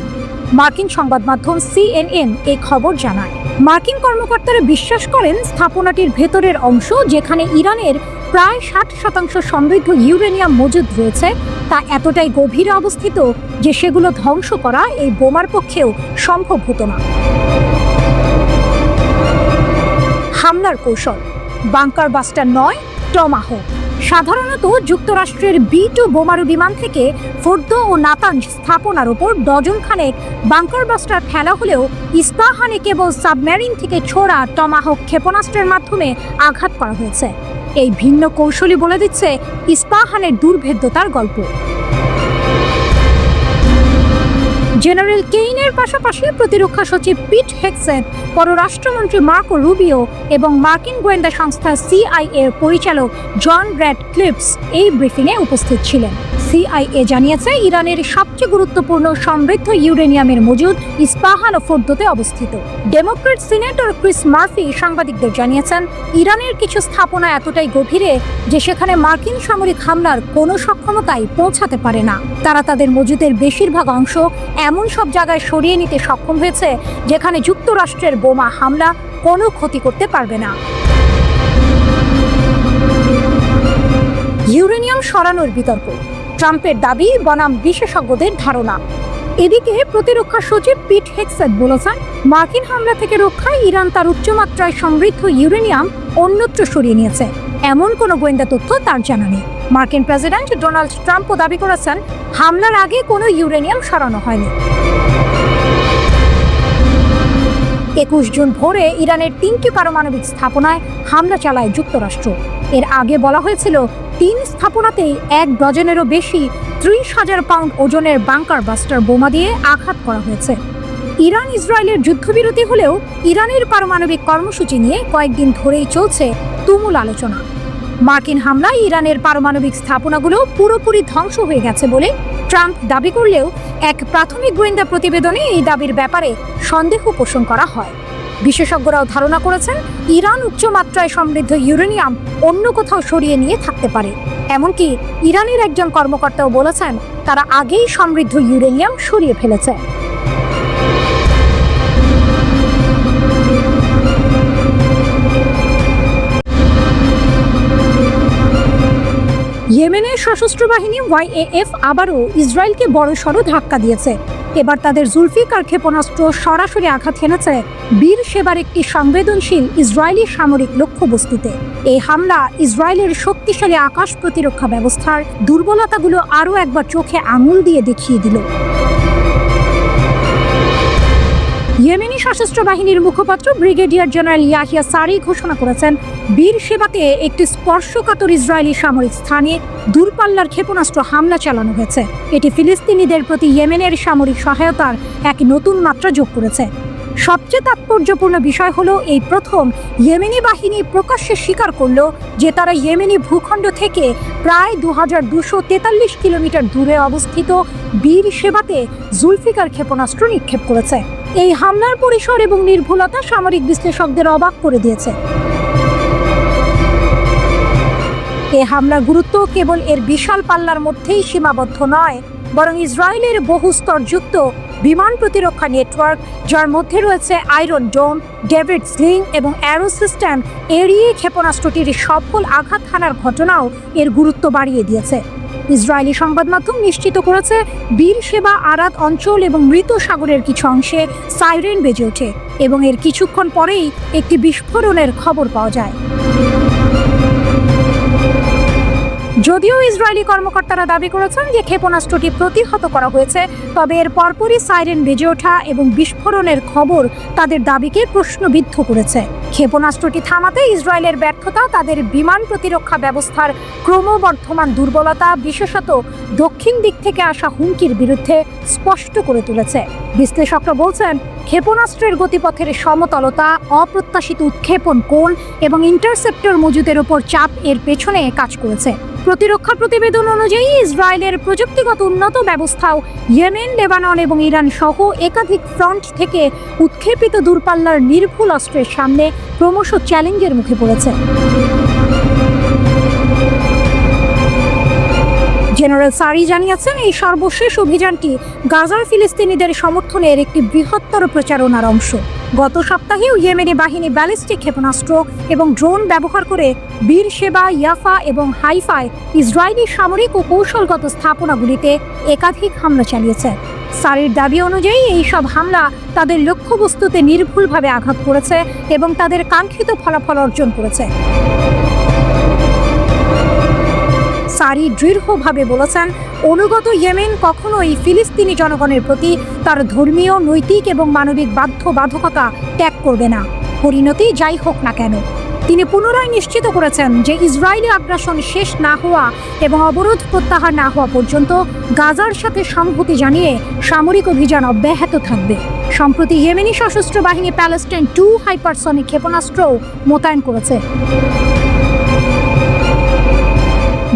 মার্কিন সংবাদ মাধ্যম CNN এই খবর জানায়। মার্কিন কর্মকর্তারা বিশ্বাস করেন, স্থাপনাটির ভেতরের অংশ, যেখানে ইরানের প্রায় 60% সমৃদ্ধ ইউরেনিয়াম মজুদ রয়েছে, তা এতটাই গভীরে অবস্থিত যে সেগুলো ধ্বংস করা এই বোমার পক্ষেও সম্ভব হতো না। হামলার কৌশল বাংকার বাস্টার নয়, টমাহক। সাধারণত যুক্তরাষ্ট্রের B-2 বোমারু বিমান থেকে ফোর্দ ও নাতাঞ্জ স্থাপনার ওপর ডজন খানেক বাংকার বাস্টার ফেলা হলেও ইস্পাহানে কেবল সাবমেরিন থেকে ছোড়া টমাহক ক্ষেপণাস্ত্রের মাধ্যমে আঘাত করা হয়েছে। এই ভিন্ন কৌশলই বলে দিচ্ছে ইস্পাহানের দুর্ভেদ্যতার গল্প। জেনারেল কেইনের পাশাপাশি প্রতিরক্ষা সচিব পিট হেগসেট, পররাষ্ট্রমন্ত্রী মার্কো রুবিও এবং মার্কিন গোয়েন্দা সংস্থা CIA এর পরিচালক জন র্যাডক্লিফ এই ব্রিফিংয়ে উপস্থিত ছিলেন। CIA জানিয়েছে ইরানের সবচেয়ে গুরুত্বপূর্ণ সমৃদ্ধ ইউরেনিয়ামের মজুদ ইস্পাহান ও ফোর্দোতে অবস্থিত। ডেমোক্রেট সিনেটর ক্রিস মার্ফি সাংবাদিকদের জানিয়েছেন, ইরানের কিছু স্থাপনা এতটাই গভীরে যে সেখানে মার্কিন সামরিক হামলার কোনো সক্ষমতাই পৌঁছাতে পারে না। তারা তাদের মজুদের বেশিরভাগ অংশ এমন সব জায়গায় সরিয়ে নিতে সক্ষম হয়েছে যেখানে যুক্তরাষ্ট্রের বোমা হামলা কোনো ক্ষতি করতে পারবে না। ইউরেনিয়াম সরানোর বিতর্ক, ট্রাম্পের দাবি বনাম বিশেষজ্ঞদের ধারণা। এদিকে প্রতিরক্ষা সচিব পিট হেগসেট বলেছেন, মার্কিন হামলা থেকে রক্ষায় ইরান তার উচ্চমাত্রায় সমৃদ্ধ ইউরেনিয়াম অন্যত্র সরিয়ে নিয়েছে, এমন কোনো গোয়েন্দা তথ্য তার জানা নেই। মার্কিন প্রেসিডেন্ট ডোনাল্ড ট্রাম্পও দাবি করেছেন, হামলার আগে কোনো ইউরেনিয়াম সরানো হয়নি। 21 জুন ভোরে ইরানের 3টি পারমাণবিক স্থাপনায় হামলা চালায় যুক্তরাষ্ট্র। এর আগে বলা হয়েছিল 3 স্থাপনাতেই 1 ডজনেরও বেশি 30,000 পাউন্ড ওজনের বাংকার বাস্টার বোমা দিয়ে আঘাত করা হয়েছে। ইরান ইসরায়েলের যুদ্ধবিরতি হলেও ইরানের পারমাণবিক কর্মসূচি নিয়ে কয়েকদিন ধরেই চলছে তুমুল আলোচনা। মার্কিন হামলায় ইরানের পারমাণবিক স্থাপনাগুলো পুরোপুরি ধ্বংস হয়ে গেছে বলে ট্রাম্প দাবি করলেও এক প্রাথমিক গোয়েন্দা প্রতিবেদনে এই দাবির ব্যাপারে সন্দেহ পোষণ করা হয়। বিশেষজ্ঞরাও ধারণা করেছেন, ইরান উচ্চমাত্রায় সমৃদ্ধ ইউরেনিয়াম অন্য কোথাও সরিয়ে নিয়ে থাকতে পারে। এমনকি ইরানের একজন কর্মকর্তাও বলেছেন, তারা আগেই সমৃদ্ধ ইউরেনিয়াম সরিয়ে ফেলেছে। ইয়েমেনের সশস্ত্র বাহিনী YAF আবারও ইসরায়েলকে বড়সড় ধাক্কা দিয়েছে। এবার তাদের জুলফিকার ক্ষেপণাস্ত্র সরাসরি আঘাত হেনেছে বীর শেবার একটি সংবেদনশীল ইসরায়েলি সামরিক লক্ষ্যবস্তুতে। এই হামলা ইসরায়েলের শক্তিশালী আকাশ প্রতিরক্ষা ব্যবস্থার দুর্বলতাগুলো আরও একবার চোখে আঙুল দিয়ে দেখিয়ে দিল। ইয়েমেনি সশস্ত্র বাহিনীর মুখপাত্র ব্রিগেডিয়ার জেনারেল ইয়াহিয়া সারি ঘোষণা করেছেন, বীর শেবাতে একটি স্পর্শকাতর ইসরায়েলি সামরিক স্থানে দূরপাল্লার ক্ষেপণাস্ত্র হামলা চালানো হয়েছে। এটি ফিলিস্তিনিদের প্রতি ইয়েমেনের সামরিক সহায়তার এক নতুন মাত্রা যোগ করেছে। সবচেয়ে তাৎপর্যপূর্ণ বিষয় হলো, এই প্রথম ইয়েমেনি বাহিনী প্রকাশ্যে স্বীকার করল যে তারা ইয়েমেনি ভূখণ্ড থেকে প্রায় 2243 কিলোমিটার দূরে অবস্থিত বীর শেবাতে জুলফিকার ক্ষেপণাস্ত্র নিক্ষেপ করেছে। এই হামলার পরিসর এবং নির্ভুলতা সামরিক বিশ্লেষকদের অবাক করে দিয়েছে। এই হামলার গুরুত্ব কেবল এর বিশাল পাল্লার মধ্যেই সীমাবদ্ধ নয়, বরং ইসরায়েলের বহু স্তরযুক্ত বিমান প্রতিরক্ষা নেটওয়ার্ক, যার মধ্যে রয়েছে আয়রন ডোম, ডেভিড স্লিং এবং অ্যারো সিস্টেম, এড়িয়ে ক্ষেপণাস্ত্রটির সফল আঘাত হানার ঘটনাও এর গুরুত্ব বাড়িয়ে দিয়েছে। ইসরায়েলি সংবাদ মাধ্যম নিশ্চিত করেছে, বীর শেবা আরাদ অঞ্চল এবং মৃত সাগরের কিছু অংশে সাইরেন বেজে ওঠে এবং এর কিছুক্ষণ পরেই একটি বিস্ফোরণের খবর পাওয়া যায়। যদিও ইসরায়েলি কর্মকর্তারা দাবি করেছেন যে ক্ষেপণাস্ত্রটি প্রতিহত করা হয়েছে, তবে এর পরপরই সাইরেন বেজে ওঠা এবং বিস্ফোরণের খবর তাদের দাবিকে প্রশ্নবিদ্ধ করেছে। ক্ষেপণাস্ত্রটি থামাতে ইসরায়েলের ব্যর্থতা তাদের বিমান প্রতিরক্ষা ব্যবস্থার ক্রমবর্ধমান দুর্বলতা, বিশেষত দক্ষিণ দিক থেকে আসা হুমকির বিরুদ্ধে স্পষ্ট করে তুলেছে। বিশ্লেষকরা বলছেন, ক্ষেপণাস্ত্রের গতিপথের সমতলতা, অপ্রত্যাশিত উৎক্ষেপণ কোণ এবং ইন্টারসেপ্টর মজুদের ওপর চাপ এর পেছনে কাজ করেছে। প্রতিরক্ষা প্রতিবেদন অনুযায়ী ইসরায়েলের প্রযুক্তিগত উন্নত ব্যবস্থাও ইয়েমেন, লেবানন এবং ইরান সহ একাধিক ফ্রন্ট থেকে উৎক্ষেপিত দূরপাল্লার নির্ভুল অস্ত্রের সামনে ক্রমশ চ্যালেঞ্জের মুখে পড়েছে। জেনারেল সারি জানিয়েছেন, এই সর্বশেষ অভিযানটি গাজার ফিলিস্তিনিদের সমর্থনের একটি বৃহত্তর প্রচারণার অংশ। গত সপ্তাহেও ইয়েমেনি বাহিনী ব্যালিস্টিক ক্ষেপণাস্ত্র এবং ড্রোন ব্যবহার করে বীর শেবা, ইয়াফা এবং হাইফায় ইসরায়েলি সামরিক ও কৌশলগত স্থাপনাগুলিতে একাধিক হামলা চালিয়েছে। সারির দাবি অনুযায়ী এই সব হামলা তাদের লক্ষ্যবস্তুতে নির্ভুলভাবে আঘাত করেছে এবং তাদের কাঙ্ক্ষিত ফলাফল অর্জন করেছে। সারি দৃঢ়ভাবে বলেছেন, অনুগত ইয়েমেন কখনোই ফিলিস্তিনি জনগণের প্রতি তার ধর্মীয়, নৈতিক এবং মানবিক বাধ্যবাধকতা ত্যাগ করবে না, পরিণতি যাই হোক না কেন। তিনি পুনরায় নিশ্চিত করেছেন যে ইসরায়েলি আগ্রাসন শেষ না হওয়া এবং অবরোধ প্রত্যাহার না হওয়া পর্যন্ত গাজার সাথে সংহতি জানিয়ে সামরিক অভিযান অব্যাহত থাকবে। সম্প্রতি ইয়েমেনি সশস্ত্র বাহিনী প্যালেস্টাইন 2 হাইপারসনিক ক্ষেপণাস্ত্রও মোতায়েন করেছে।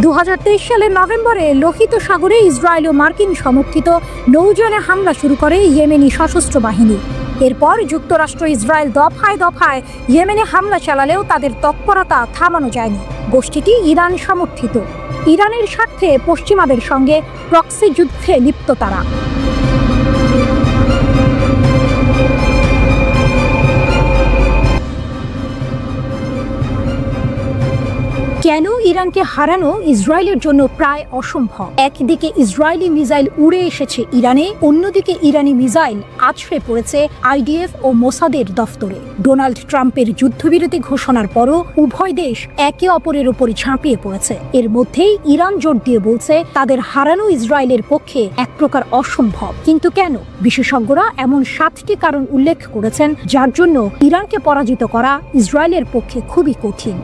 2023 সালের নভেম্বরে লোহিত সাগরে ইসরায়েল ও মার্কিন সমর্থিত নৌযানে হামলা শুরু করে ইয়েমেনি সশস্ত্র বাহিনী। এরপর যুক্তরাষ্ট্র ইসরায়েল দফায় দফায় ইয়েমেনে হামলা চালালেও তাদের তৎপরতা থামানো যায়নি। গোষ্ঠীটি ইরান সমর্থিত। ইরানের স্বার্থে পশ্চিমাদের সঙ্গে প্রক্সি যুদ্ধে লিপ্ত তারা। কেন ইরানকে হারানো ইসরায়েলের জন্য প্রায় অসম্ভব? একদিকে ইসরায়েলি মিসাইল উড়ে এসেছে ইরানে, অন্যদিকে ইরানি মিসাইল আছড়ে পড়েছে আইডিএফ ও মোসাদের দফতরে। ডোনাল্ড ট্রাম্পের যুদ্ধবিরতি ঘোষণার পরও উভয় দেশ একে অপরের উপর ঝাঁপিয়ে পড়েছে। এর মধ্যেই ইরান জোর দিয়ে বলছে তাদের হারানো ইসরায়েলের পক্ষে এক প্রকার অসম্ভব। কিন্তু কেন? বিশেষজ্ঞরা এমন 7টি কারণ উল্লেখ করেছেন যার জন্য ইরানকে পরাজিত করা ইসরায়েলের পক্ষে খুবই কঠিন।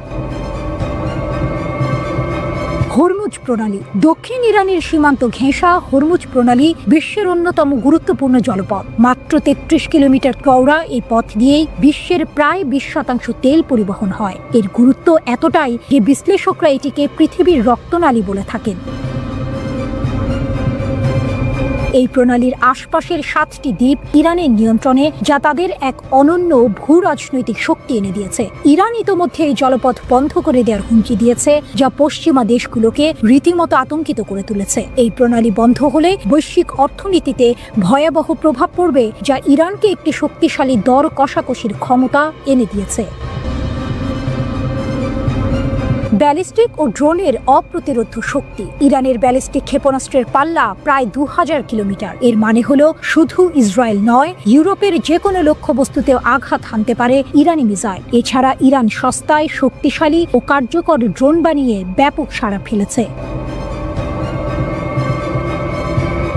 হরমুজ প্রণালী। দক্ষিণ ইরানের সীমান্ত ঘেঁষা হরমুজ প্রণালী বিশ্বের অন্যতম গুরুত্বপূর্ণ জলপথ। মাত্র 33 কিলোমিটার চওড়া এই পথ দিয়েই বিশ্বের প্রায় 20% তেল পরিবহন হয়। এর গুরুত্ব এতটাই যে বিশ্লেষকরা এটিকে পৃথিবীর রক্তনালী বলে থাকেন। এই প্রণালীর আশপাশের 7টি দ্বীপ ইরানের নিয়ন্ত্রণে, যা তাদের এক অনন্য ভূ রাজনৈতিক শক্তি এনে দিয়েছে। ইরান ইতোমধ্যে এই জলপথ বন্ধ করে দেওয়ার হুমকি দিয়েছে, যা পশ্চিমা দেশগুলোকে রীতিমতো আতঙ্কিত করে তুলেছে। এই প্রণালী বন্ধ হলে বৈশ্বিক অর্থনীতিতে ভয়াবহ প্রভাব পড়বে, যা ইরানকে একটি শক্তিশালী দর কষাকষির ক্ষমতা এনে দিয়েছে। ব্যালিস্টিক ও ড্রোনের অপ্রতিরোধ্য শক্তি। ইরানের ব্যালিস্টিক ক্ষেপণাস্ত্রের পাল্লা প্রায় 2000 কিলোমিটার। এর মানে হলো শুধু ইসরায়েল নয়, ইউরোপের যে কোনো লক্ষ্যবস্তুতেও আঘাত হানতে পারে ইরানি মিসাইল। এছাড়া ইরান সস্তায়, শক্তিশালী ও কার্যকর ড্রোন বানিয়ে ব্যাপক সাড়া ফেলেছে।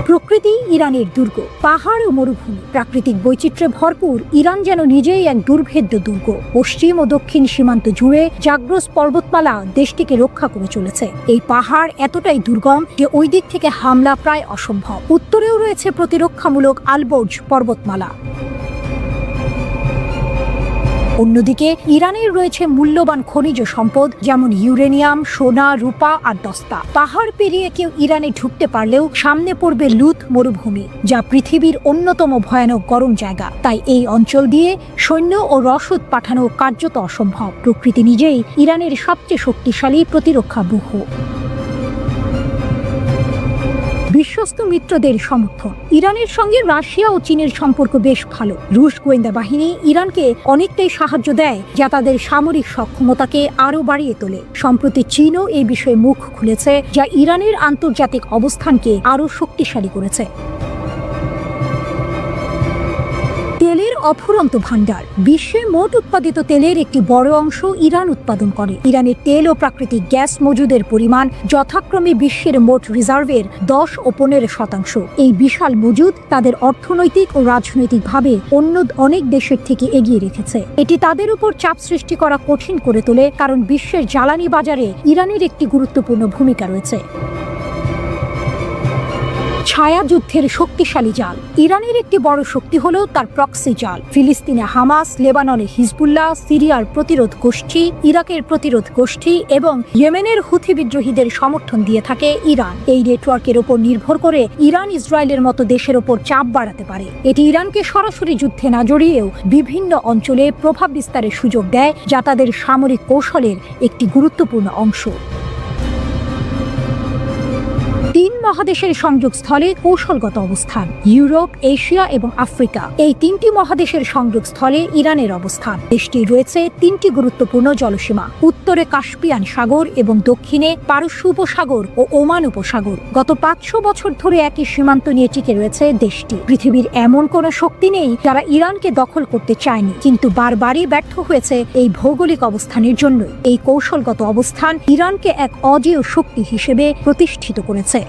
প্রকৃতি ইরানের দুর্গ। পাহাড় ও মরুভূমি, প্রাকৃতিক বৈচিত্র্যে ভরপুর ইরান যেন নিজেই এক দুর্ভেদ্য দুর্গ। পশ্চিম ও দক্ষিণ সীমান্ত জুড়ে জাগ্রস পর্বতমালা দেশটিকে রক্ষা করে চলেছে। এই পাহাড় এতটাই দুর্গম যে ওই দিক থেকে হামলা প্রায় অসম্ভব। উত্তরেও রয়েছে প্রতিরক্ষামূলক আলবর্জ পর্বতমালা। অন্যদিকে ইরানের রয়েছে মূল্যবান খনিজ সম্পদ, যেমন ইউরেনিয়াম, সোনা, রূপা আর দস্তা। পাহাড় পেরিয়ে কেউ ইরানে ঢুকতে পারলেও সামনে পড়বে লুত মরুভূমি, যা পৃথিবীর অন্যতম ভয়ানক গরম জায়গা। তাই এই অঞ্চল দিয়ে সৈন্য ও রসদ পাঠানো কার্যত অসম্ভব। প্রকৃতি নিজেই ইরানের সবচেয়ে শক্তিশালী প্রতিরক্ষা ব্যূহ। বিশ্বস্ত মিত্রদের সমর্থন। ইরানের সঙ্গে রাশিয়া ও চীনের সম্পর্ক বেশ ভালো। রুশ গোয়েন্দা বাহিনী ইরানকে অনেকটাই সাহায্য দেয়, যা তাদের সামরিক সক্ষমতাকে আরও বাড়িয়ে তোলে। সম্প্রতি চীনও এই বিষয়ে মুখ খুলেছে, যা ইরানের আন্তর্জাতিক অবস্থানকে আরও শক্তিশালী করেছে। তেলের অফুরন্ত ভান্ডার। বিশ্বে মোট উৎপাদিত তেলের একটি বড় অংশ ইরান উৎপাদন করে। ইরানের তেল ও প্রাকৃতিক গ্যাস মজুদের পরিমাণ যথাক্রমে বিশ্বের মোট রিজার্ভের 10 ও 15%। এই বিশাল মজুদ তাদের অর্থনৈতিক ও রাজনৈতিকভাবে অন্য অনেক দেশের থেকে এগিয়ে রেখেছে। এটি তাদের উপর চাপ সৃষ্টি করা কঠিন করে তোলে, কারণ বিশ্বের জ্বালানি বাজারে ইরানের একটি গুরুত্বপূর্ণ ভূমিকা রয়েছে। ছায়া যুদ্ধের শক্তিশালী জাল। ইরানের একটি বড় শক্তি হলো তার প্রক্সি জাল। ফিলিস্তিনে হামাস, লেবাননে হিজবুল্লাহ, সিরিয়ার প্রতিরোধ গোষ্ঠী, ইরাকের প্রতিরোধ গোষ্ঠী এবং ইয়েমেনের হুথি বিদ্রোহীদের সমর্থন দিয়ে থাকে ইরান। এই নেটওয়ার্কের উপর নির্ভর করে ইরান ইসরায়েলের মতো দেশের উপর চাপ বাড়াতে পারে। এটি ইরানকে সরাসরি যুদ্ধে না জড়িয়েও বিভিন্ন অঞ্চলে প্রভাব বিস্তারের সুযোগ দেয়, যা তাদের সামরিক কৌশলের একটি গুরুত্বপূর্ণ অংশ। 3 মহাদেশের সংযোগস্থলে কৌশলগত অবস্থান। ইউরোপ, এশিয়া এবং আফ্রিকা, এই 3টি মহাদেশের সংযোগস্থলে ইরানের অবস্থান। দেশটির রয়েছে 3টি গুরুত্বপূর্ণ জলসীমা। উত্তরে কাস্পিয়ান সাগর এবং দক্ষিণে পারস্য উপসাগর ও ওমান উপসাগর। গত 500 বছর ধরে একই সীমান্ত নিয়ে টিকে রয়েছে দেশটি। পৃথিবীর এমন কোনো শক্তি নেই যারা ইরানকে দখল করতে চায়নি, কিন্তু বারবারই ব্যর্থ হয়েছে এই ভৌগোলিক অবস্থানের জন্যই। এই কৌশলগত অবস্থান ইরানকে এক অজেয় শক্তি হিসেবে প্রতিষ্ঠিত করেছে।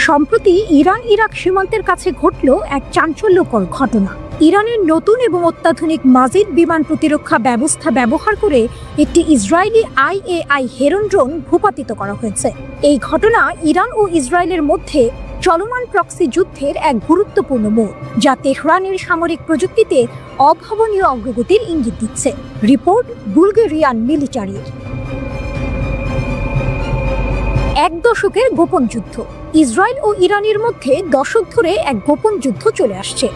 সম্প্রতি ইরান ইরাক সীমান্তের কাছে ঘটল এক চাঞ্চল্যকর ঘটনা। ইরানের নতুন এবং অত্যাধুনিক মাজিদ বিমান প্রতিরক্ষা ব্যবস্থা ব্যবহার করে একটি ইসরায়েলি IAI হেরন ড্রোন ভূপাতিত করা হয়েছে। এই ঘটনা ইরান ও ইসরায়েলের মধ্যে চলমান প্রক্সি যুদ্ধের এক গুরুত্বপূর্ণ মোড়, যা তেহরানের সামরিক প্রযুক্তিতে অভাবনীয় অগ্রগতির ইঙ্গিত দিচ্ছে। রিপোর্ট বুলগেরিয়ান মিলিটারির। এক দশকের গোপন যুদ্ধ। ইসরায়েল ও ইরানের মধ্যে দশক ধরে এক গোপন যুদ্ধ চলে আসছে,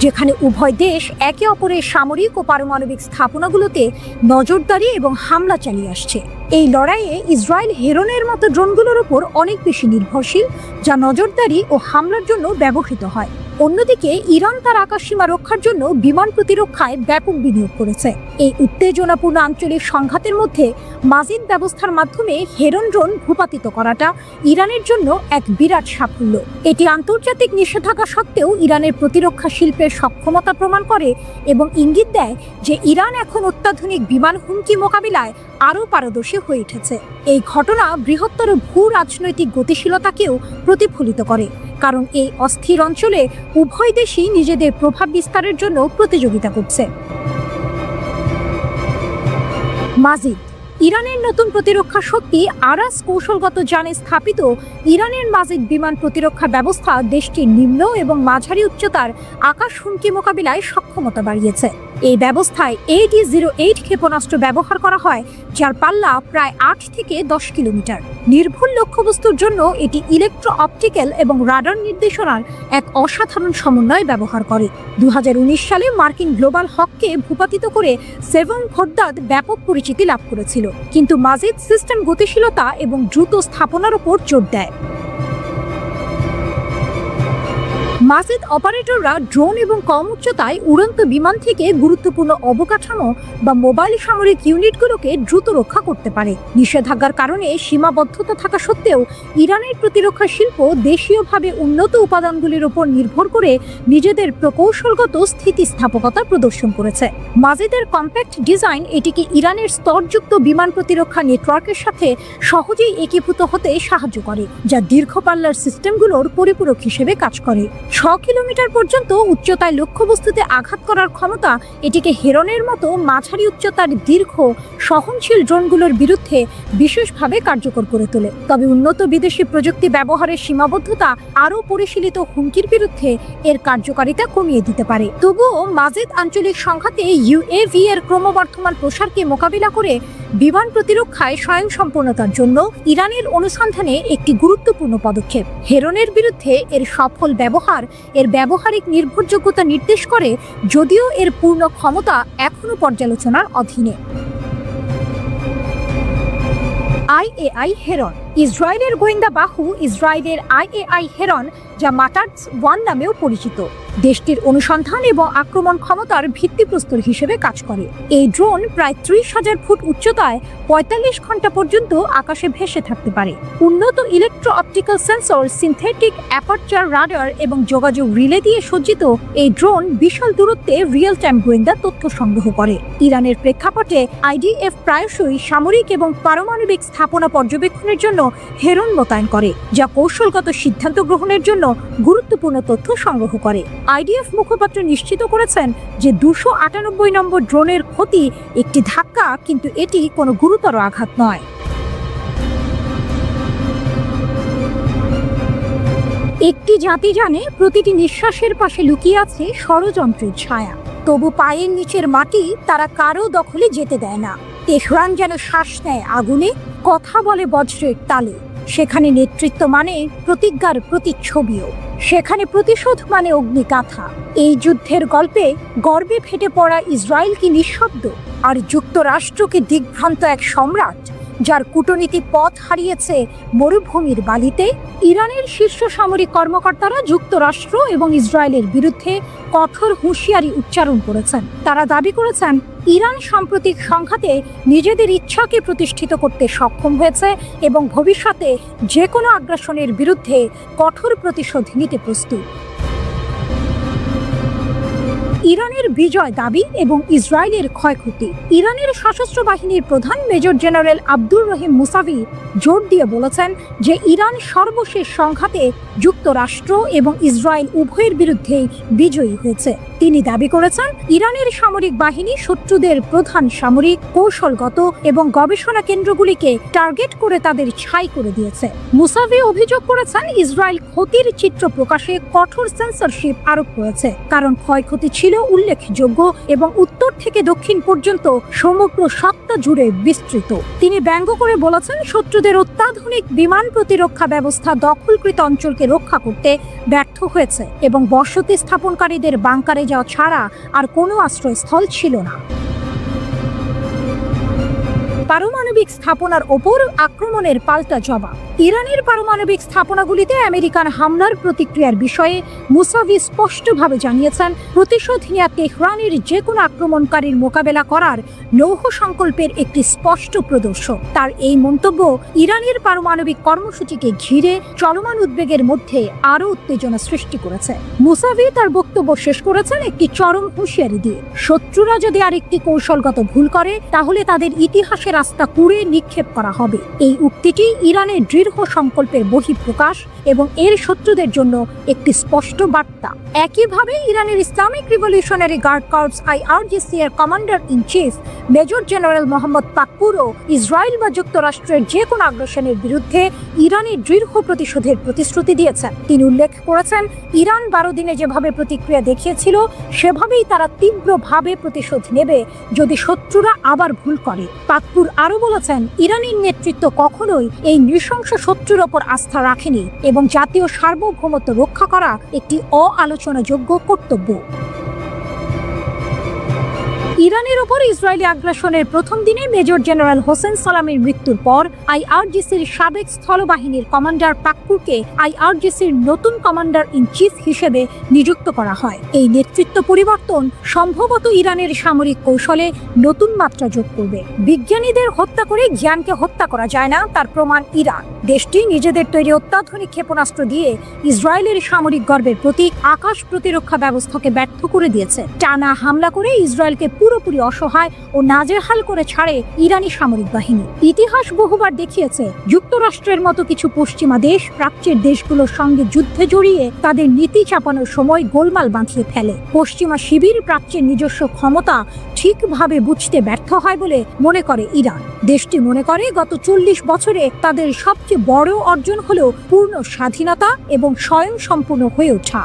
যেখানে উভয় দেশ একে অপরের সামরিক ও পারমাণবিক স্থাপনাগুলোতে নজরদারি এবং হামলা চালিয়ে আসছে। এই লড়াইয়ে ইসরায়েল হেরনের মতো ড্রোনগুলোর উপর অনেক বেশি নির্ভরশীল, যা নজরদারি ও হামলার জন্য ব্যবহৃত হয়। অন্যদিকে ইরান তার আকাশসীমা রক্ষার জন্য বিমান প্রতিরক্ষায় ব্যাপক বিনিয়োগ করেছে। এই উত্তেজনাপূর্ণ আঞ্চলিক সংঘাতের মধ্যে মাজিদ ব্যবস্থার মাধ্যমে হেরন ড্রোন ভূপাতিত করাটা ইরানের জন্য এক বিরাট সাফল্য। এটি আন্তর্জাতিক নিষেধাজ্ঞা সত্ত্বেও ইরানের প্রতিরক্ষা শিল্পের সক্ষমতা প্রমাণ করে এবং ইঙ্গিত দেয় যে ইরান এখন অত্যাধুনিক বিমান হুমকি মোকাবিলায় আরও পারদর্শী হয়ে উঠেছে। এই ঘটনা বৃহত্তর ভূ রাজনৈতিক গতিশীলতাকেও প্রতিফলিত করে, কারণ এই অস্থির অঞ্চলে উভয় দেশই নিজেদের প্রভাব বিস্তারের জন্য প্রতিযোগিতা করছে। মাজিদ ইরানের নতুন প্রতিরক্ষা শক্তি আরাস কৌশলগত যানে স্থাপিত ইরানের মাজিদ বিমান প্রতিরক্ষা ব্যবস্থা দেশটির নিম্ন এবং মাঝারি উচ্চতার আকাশ হুমকি মোকাবিলায় সক্ষমতা বাড়িয়েছে। এই ব্যবস্থায় AD-08 ক্ষেপণাস্ত্র ব্যবহার করা হয়, যার পাল্লা প্রায় 8 থেকে 10 কিলোমিটার। নির্ভুল লক্ষ্যবস্তুর জন্য এটি ইলেকট্রো অপটিক্যাল এবং রাডার নির্দেশনার এক অসাধারণ সমন্বয় ব্যবহার করে। 2019 সালে মার্কিন গ্লোবাল হককে ভূপাতিত করে সেভন খোর্দাদ ব্যাপক পরিচিতি লাভ করেছিল, কিন্তু মাজিদ সিস্টেম গতিশীলতা এবং দ্রুত স্থাপনার উপর জোর দেয়। মাজিদ অপারেটররা ড্রোন এবং কম উচ্চতায় উড়ন্ত বিমান থেকে গুরুত্বপূর্ণ অবকাঠামো বা মোবাইল সামরিক ইউনিটগুলোকে দ্রুত রক্ষা করতে পারে। নিষেধাজ্ঞার কারণে সীমাবদ্ধতা থাকা সত্ত্বেও ইরানের প্রতিরক্ষা শিল্প দেশীয়ভাবে উন্নত উপাদানগুলির উপর নির্ভর করে নিজেদের প্রকৌশলগত স্থিতিস্থাপকতা প্রদর্শন করেছে। মাজিদের কম্প্যাক্ট ডিজাইন এটিকে ইরানের স্তরযুক্ত বিমান প্রতিরক্ষা নেটওয়ার্কের সাথে সহজেই একীভূত হতে সাহায্য করে, যা দীর্ঘপাল্লার সিস্টেমগুলোর পরিপূরক হিসেবে কাজ করে। 6 কিলোমিটার পর্যন্ত উচ্চতায় লক্ষ্যবস্তুতে আঘাত করার ক্ষমতা এটিকে হেরনের মতো মাঝারি উচ্চতার দীর্ঘ সহনশীল ড্রোনগুলোর বিরুদ্ধে বিশেষভাবে কার্যকর করে তোলে। তবে উন্নত বিদেশি প্রযুক্তি ব্যবহারের সীমাবদ্ধতা আরও পরিশীলিত হুমকির বিরুদ্ধে এর কার্যকারিতা কমিয়ে দিতে পারে। তবুও মাজিদ আঞ্চলিক সংঘাতে UAV এর ক্রমবর্ধমান প্রসারকে মোকাবিলা করে বিমান প্রতিরক্ষায় স্বয়ংসম্পূর্ণতার জন্য ইরানের অনুসন্ধানে একটি গুরুত্বপূর্ণ পদক্ষেপ। হেরনের বিরুদ্ধে এর সফল ব্যবহার এর ব্যবহারিক নির্ভরযোগ্যতা নির্দেশ করে, যদিও এর পূর্ণ ক্ষমতা এখনও পর্যালোচনার অধীনে। IAI হেরন ইসরায়েলের গোয়েন্দা বাহু ইসরায়েলের IAI হেরন, যা মাটার্স 1 নামেও পরিচিত, দেশটির অনুসন্ধান এবং আক্রমণ ক্ষমতার ভিত্তিপ্রস্তর হিসেবে কাজ করে। এই ড্রোন প্রায় 30,000 ফুট উচ্চতায় 45 ঘন্টা পর্যন্ত আকাশে ভেসে থাকতে পারে। উন্নত electro optical sensor, synthetic aperture radar এবং যোগাযোগ রিলে দিয়ে সজ্জিত এই ড্রোন বিশাল দূরত্বে রিয়েল টাইম গোয়েন্দা তথ্য সংগ্রহ করে। ইরানের প্রেক্ষাপটে IDF প্রায়শই সামরিক এবং পারমাণবিক স্থাপনা পর্যবেক্ষণের জন্য হেরন মোতায়েন করে, যা কৌশলগত সিদ্ধান্ত গ্রহণের জন্য গুরুত্বপূর্ণ তথ্য সংগ্রহ করে। IDF মুখপাত্র নিশ্চিত করেছেন যে 298 নম্বর ড্রোনের ক্ষতি একটি ধাক্কা, কিন্তু এটি কোনো গুরুতর আঘাত নয়। একটি জাতি জানে প্রতিটি নিঃশ্বাসের পাশে লুকিয়ে আছে ষড়যন্ত্রের ছায়া, তবু পায়ের নিচের মাটি তারা কারো দখলে যেতে দেয় না। তেহরান যেন শ্বাস নেয় আগুনে, কথা বলে বজ্রের তালে। সেখানে নেতৃত্ব মানে প্রতিজ্ঞার প্রতিচ্ছবিও, সেখানে প্রতিশোধ মানে অগ্নিকাথা। এই যুদ্ধের গল্পে গর্বে ফেটে পড়া ইসরায়েল কি নিঃশব্দ, আর যুক্তরাষ্ট্রকে দিগ্ভ্রান্ত এক সম্রাট যার কূটনীতি পথ হারিয়েছে মরুভূমির বালিতে। ইরানের শীর্ষ সামরিক কর্মকর্তারা যুক্তরাষ্ট্র এবং ইসরায়েলের বিরুদ্ধে কঠোর হুঁশিয়ারি উচ্চারণ করেছেন। তারা দাবি করেছেন ইরান সাম্প্রতিক সংঘাতে নিজেদের ইচ্ছাকে প্রতিষ্ঠিত করতে সক্ষম হয়েছে এবং ভবিষ্যতে যে কোনো আগ্রাসনের বিরুদ্ধে কঠোর প্রতিশোধ নিতে প্রস্তুত। ইরানের বিজয় দাবি এবং ইসরায়েলের ক্ষয়ক্ষতি। ইরানের সশস্ত্র বাহিনীর প্রধান major general Abdur Rahim Musavi জোর দিয়ে বলেছেন যে ইরান সর্বশেষ সংঘাতে যুক্তরাষ্ট্র এবং ইসরায়েল উভয়ের বিরুদ্ধেই বিজয়ী হয়েছে। তিনি দাবি করেছেন ইরানের সামরিক বাহিনী শত্রুদের প্রধান সামরিক, কৌশলগত এবং গবেষণা কেন্দ্রগুলিকে টার্গেট করে তাদের ছাই করে দিয়েছে। মুসাভি অভিযোগ করেছেন ইসরায়েল ক্ষতির চিত্র প্রকাশে কঠোর সেন্সরশিপ আরোপ করেছে, কারণ ক্ষয়ক্ষতি ছিল উল্লেখযোগ্য এবং উত্তর থেকে দক্ষিণ পর্যন্ত সমগ্র সত্তা জুড়ে বিস্তৃত। তিনি ব্যঙ্গ করে বলেছেন শত্রুদের অত্যাধুনিক বিমান প্রতিরক্ষা ব্যবস্থা দখলকৃত অঞ্চলকে রক্ষা করতে ব্যর্থ হয়েছে এবং বসতি স্থাপনকারীদের বাংকারে যাওয়া ছাড়া আর কোনো আশ্রয়স্থল ছিল না। পারমাণবিক স্থাপনার ওপর আক্রমণের পাল্টা জবাব। ইরানের পারমাণবিক স্থাপনাগুলিতে আমেরিকান হামলার প্রতিক্রিয়ার বিষয়ে মুসাভি স্পষ্টভাবে জানিয়েছেন প্রতিশোধ নেওয়া তেহরানের যে কোনো আক্রমণকারীর মোকাবেলা করার লৌহ সংকল্পের একটি স্পষ্ট প্রদর্শন। তার এই মন্তব্য ইরানের পারমাণবিক কর্মসূচিকে ঘিরে চলমান উদ্বেগের মধ্যে আরও উত্তেজনা সৃষ্টি করেছে। মুসাভি তার বক্তব্য শেষ করেছেন একটি চরম হুঁশিয়ারি দিয়ে। শত্রুরা যদি আরেকটি কৌশলগত ভুল করে তাহলে তাদের ইতিহাসের রাস্তা কুড়ে নিক্ষেপ করা হবে। এই উক্তিটি ইরানের দৃঢ় সংকল্পের বহিঃপ্রকাশ এবং এর শত্রুদের জন্য একটি স্পষ্ট বার্তা। একইভাবে ইরানের Islamic revolutionary guard corps IRGC এর commander in chief major general Mohammad পাকপুরও ইসরায়েল বা যুক্তরাষ্ট্রের যে কোনো আগ্রাসনের বিরুদ্ধে ইরানের দৃঢ় প্রতিশোধের প্রতিশ্রুতি দিয়েছেন। তিনি উল্লেখ করেছেন ইরান 12 দিনে যেভাবে প্রতিক্রিয়া দেখিয়েছিল সেভাবেই তারা তীব্রভাবে প্রতিশোধ নেবে যদি শত্রুরা আবার ভুল করে। পাকপুর আরও বলেছেন ইরানের নেতৃত্ব কখনোই এই নৃশংস শত্রুর ওপর আস্থা রাখেনি এবং জাতীয় সার্বভৌমত্ব রক্ষা করা একটি অআলোচনাযোগ্য কর্তব্য। ইরানের ওপর ইসরায়েলি আগ্রাসনের প্রথম দিনে মেজর জেনারেল হোসেন সালামির মৃত্যুর পর IRGCর সাবেক স্থলবাহিনীর কমান্ডার পাকপুরকে IRGCর নতুন কমান্ডার ইন চিফ হিসেবে নিযুক্ত করা হয়। এই নেতৃত্ব পরিবর্তন সম্ভবত ইরানের সামরিক কৌশলে নতুন মাত্রা যোগ করবে। বিজ্ঞানীদের হত্যা করে জ্ঞানকে হত্যা করা যায় না, তার প্রমাণ ইরান। দেশটি নিজেদের তৈরি অত্যাধুনিক ক্ষেপণাস্ত্র দিয়ে ইসরায়েলের সামরিক গর্বের প্রতীক আকাশ প্রতিরক্ষা ব্যবস্থাকে ব্যর্থ করে দিয়েছে। টানা হামলা করে ইসরায়েলকে পুরোপুরি অসহায় ও নাজেহাল করে ছাড়ে ইরানি সামরিক বাহিনী। ইতিহাস বহুবার দেখিয়েছে যুক্তরাষ্ট্রের মতো কিছু পশ্চিমা দেশ প্রাচ্যের দেশগুলোর সঙ্গে যুদ্ধে জড়িয়ে তাদের নীতি চাপানোর সময় গোলমাল বাঁধিয়ে ফেলে। পশ্চিমা শিবির প্রাচ্যের নিজস্ব ক্ষমতা ঠিকভাবে বুঝতে ব্যর্থ হয় বলে মনে করে ইরান। দেশটি মনে করে গত 40 বছরে তাদের সবচেয়ে বড় অর্জন হলো পূর্ণ স্বাধীনতা এবং স্বয়ংসম্পূর্ণ হয়ে ওঠা।